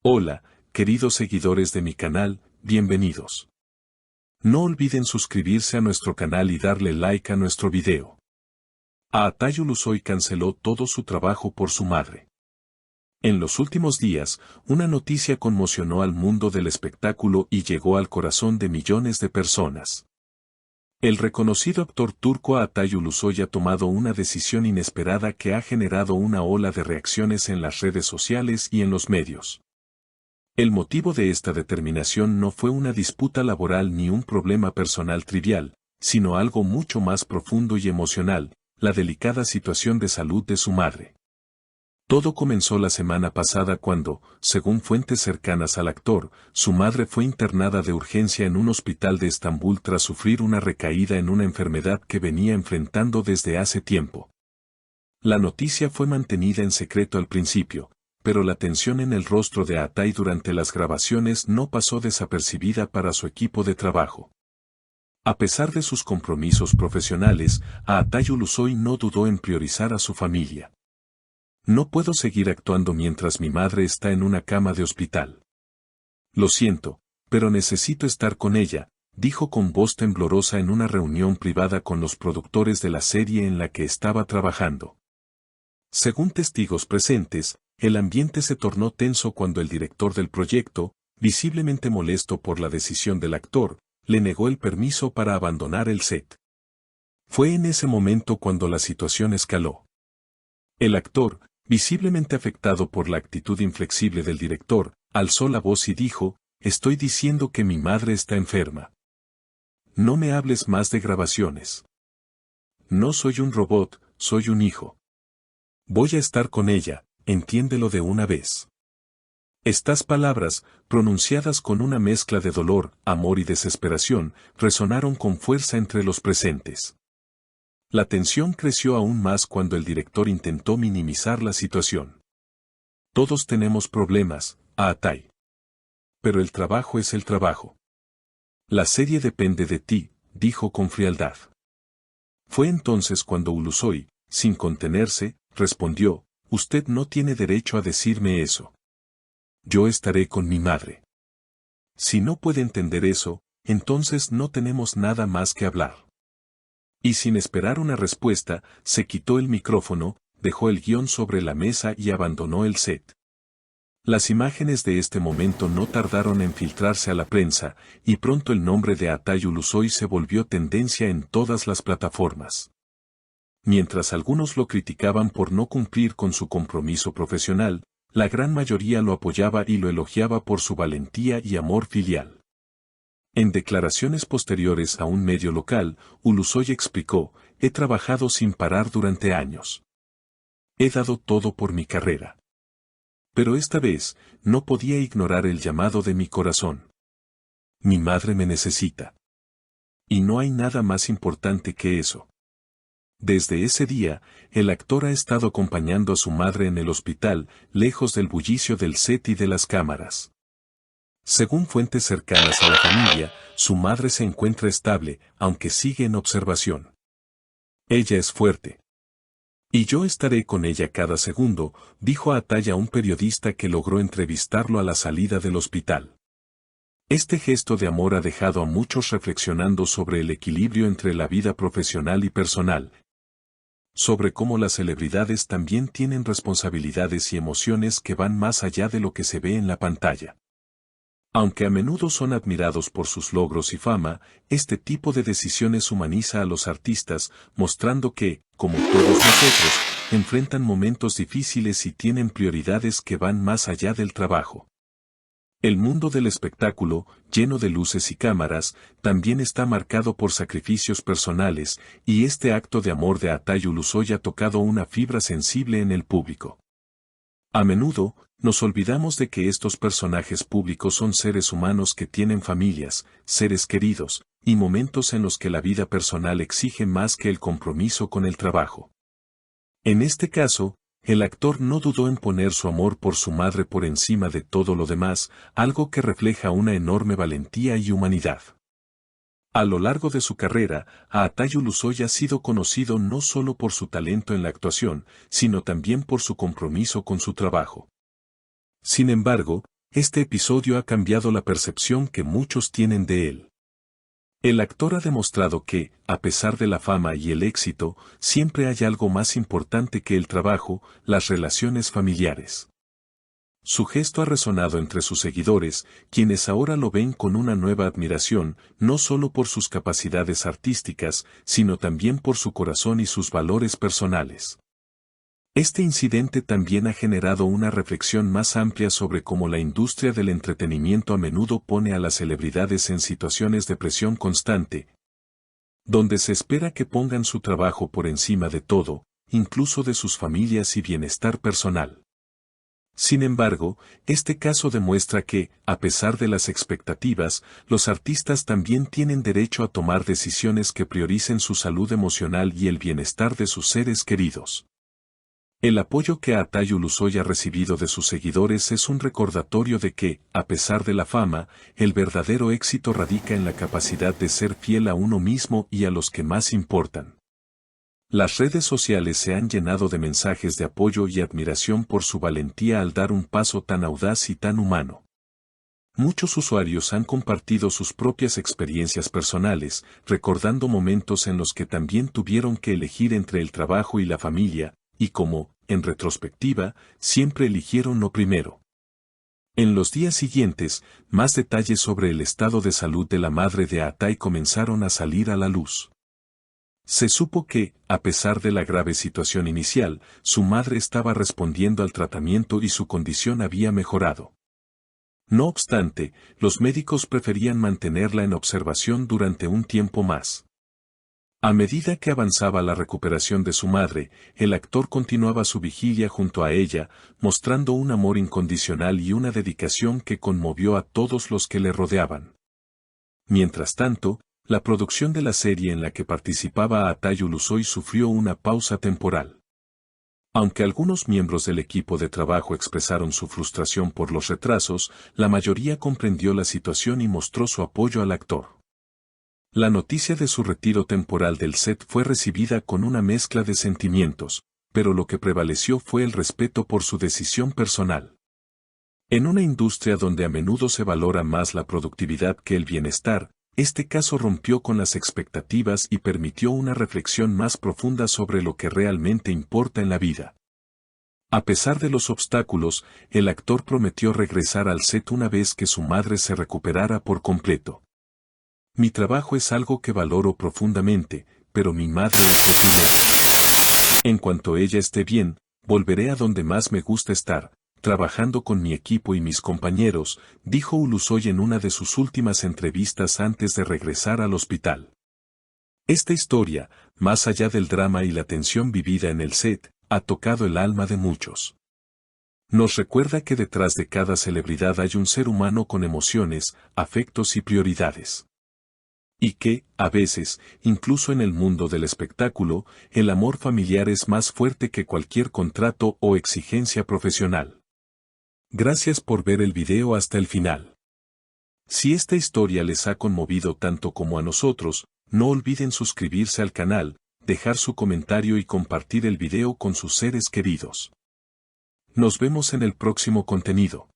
Hola, queridos seguidores de mi canal, bienvenidos. No olviden suscribirse a nuestro canal y darle like a nuestro video. Aatay Ulusoy canceló todo su trabajo por su madre. En los últimos días, una noticia conmocionó al mundo del espectáculo y llegó al corazón de millones de personas. El reconocido actor turco Aatay Ulusoy ha tomado una decisión inesperada que ha generado una ola de reacciones en las redes sociales y en los medios. El motivo de esta determinación no fue una disputa laboral ni un problema personal trivial, sino algo mucho más profundo y emocional, la delicada situación de salud de su madre. Todo comenzó la semana pasada cuando, según fuentes cercanas al actor, su madre fue internada de urgencia en un hospital de Estambul tras sufrir una recaída en una enfermedad que venía enfrentando desde hace tiempo. La noticia fue mantenida en secreto al principio, pero la tensión en el rostro de Aatay durante las grabaciones no pasó desapercibida para su equipo de trabajo. A pesar de sus compromisos profesionales, Aatay Ulusoy no dudó en priorizar a su familia. No puedo seguir actuando mientras mi madre está en una cama de hospital. Lo siento, pero necesito estar con ella, dijo con voz temblorosa en una reunión privada con los productores de la serie en la que estaba trabajando. Según testigos presentes, el ambiente se tornó tenso cuando el director del proyecto, visiblemente molesto por la decisión del actor, le negó el permiso para abandonar el set. Fue en ese momento cuando la situación escaló. El actor, visiblemente afectado por la actitud inflexible del director, alzó la voz y dijo: «Estoy diciendo que mi madre está enferma. No me hables más de grabaciones. No soy un robot, soy un hijo. Voy a estar con ella, entiéndelo de una vez». Estas palabras, pronunciadas con una mezcla de dolor, amor y desesperación, resonaron con fuerza entre los presentes. La tensión creció aún más cuando el director intentó minimizar la situación. «Todos tenemos problemas, Aatay. Pero el trabajo es el trabajo. La serie depende de ti», dijo con frialdad. Fue entonces cuando Ulusoy, sin contenerse, respondió: «Usted no tiene derecho a decirme eso. Yo estaré con mi madre. Si no puede entender eso, entonces no tenemos nada más que hablar». Y sin esperar una respuesta, se quitó el micrófono, dejó el guión sobre la mesa y abandonó el set. Las imágenes de este momento no tardaron en filtrarse a la prensa, y pronto el nombre de Aatay Ulusoy se volvió tendencia en todas las plataformas. Mientras algunos lo criticaban por no cumplir con su compromiso profesional, la gran mayoría lo apoyaba y lo elogiaba por su valentía y amor filial. En declaraciones posteriores a un medio local, Ulusoy explicó: «He trabajado sin parar durante años. He dado todo por mi carrera. Pero esta vez, no podía ignorar el llamado de mi corazón. Mi madre me necesita. Y no hay nada más importante que eso». Desde ese día, el actor ha estado acompañando a su madre en el hospital, lejos del bullicio del set y de las cámaras. Según fuentes cercanas a la familia, su madre se encuentra estable, aunque sigue en observación. «Ella es fuerte. Y yo estaré con ella cada segundo», dijo Aatay a un periodista que logró entrevistarlo a la salida del hospital. Este gesto de amor ha dejado a muchos reflexionando sobre el equilibrio entre la vida profesional y personal, sobre cómo las celebridades también tienen responsabilidades y emociones que van más allá de lo que se ve en la pantalla. Aunque a menudo son admirados por sus logros y fama, este tipo de decisiones humaniza a los artistas, mostrando que, como todos nosotros, enfrentan momentos difíciles y tienen prioridades que van más allá del trabajo. El mundo del espectáculo, lleno de luces y cámaras, también está marcado por sacrificios personales, y este acto de amor de Aatay Ulusoy ha tocado una fibra sensible en el público. A menudo, nos olvidamos de que estos personajes públicos son seres humanos que tienen familias, seres queridos, y momentos en los que la vida personal exige más que el compromiso con el trabajo. En este caso, el actor no dudó en poner su amor por su madre por encima de todo lo demás, algo que refleja una enorme valentía y humanidad. A lo largo de su carrera, Aatay Ulusoy ha sido conocido no solo por su talento en la actuación, sino también por su compromiso con su trabajo. Sin embargo, este episodio ha cambiado la percepción que muchos tienen de él. El actor ha demostrado que, a pesar de la fama y el éxito, siempre hay algo más importante que el trabajo, las relaciones familiares. Su gesto ha resonado entre sus seguidores, quienes ahora lo ven con una nueva admiración, no solo por sus capacidades artísticas, sino también por su corazón y sus valores personales. Este incidente también ha generado una reflexión más amplia sobre cómo la industria del entretenimiento a menudo pone a las celebridades en situaciones de presión constante, donde se espera que pongan su trabajo por encima de todo, incluso de sus familias y bienestar personal. Sin embargo, este caso demuestra que, a pesar de las expectativas, los artistas también tienen derecho a tomar decisiones que prioricen su salud emocional y el bienestar de sus seres queridos. El apoyo que Atayu Ulusoy ha recibido de sus seguidores es un recordatorio de que, a pesar de la fama, el verdadero éxito radica en la capacidad de ser fiel a uno mismo y a los que más importan. Las redes sociales se han llenado de mensajes de apoyo y admiración por su valentía al dar un paso tan audaz y tan humano. Muchos usuarios han compartido sus propias experiencias personales, recordando momentos en los que también tuvieron que elegir entre el trabajo y la familia, y como, en retrospectiva, siempre eligieron lo primero. En los días siguientes, más detalles sobre el estado de salud de la madre de Atai comenzaron a salir a la luz. Se supo que, a pesar de la grave situación inicial, su madre estaba respondiendo al tratamiento y su condición había mejorado. No obstante, los médicos preferían mantenerla en observación durante un tiempo más. A medida que avanzaba la recuperación de su madre, el actor continuaba su vigilia junto a ella, mostrando un amor incondicional y una dedicación que conmovió a todos los que le rodeaban. Mientras tanto, la producción de la serie en la que participaba Atayu Ulusoy sufrió una pausa temporal. Aunque algunos miembros del equipo de trabajo expresaron su frustración por los retrasos, la mayoría comprendió la situación y mostró su apoyo al actor. La noticia de su retiro temporal del set fue recibida con una mezcla de sentimientos, pero lo que prevaleció fue el respeto por su decisión personal. En una industria donde a menudo se valora más la productividad que el bienestar, este caso rompió con las expectativas y permitió una reflexión más profunda sobre lo que realmente importa en la vida. A pesar de los obstáculos, el actor prometió regresar al set una vez que su madre se recuperara por completo. Mi trabajo es algo que valoro profundamente, pero mi madre es lo primero. En cuanto ella esté bien, volveré a donde más me gusta estar, trabajando con mi equipo y mis compañeros, dijo Ulusoy en una de sus últimas entrevistas antes de regresar al hospital. Esta historia, más allá del drama y la tensión vivida en el set, ha tocado el alma de muchos. Nos recuerda que detrás de cada celebridad hay un ser humano con emociones, afectos y prioridades. Y que, a veces, incluso en el mundo del espectáculo, el amor familiar es más fuerte que cualquier contrato o exigencia profesional. Gracias por ver el video hasta el final. Si esta historia les ha conmovido tanto como a nosotros, no olviden suscribirse al canal, dejar su comentario y compartir el video con sus seres queridos. Nos vemos en el próximo contenido.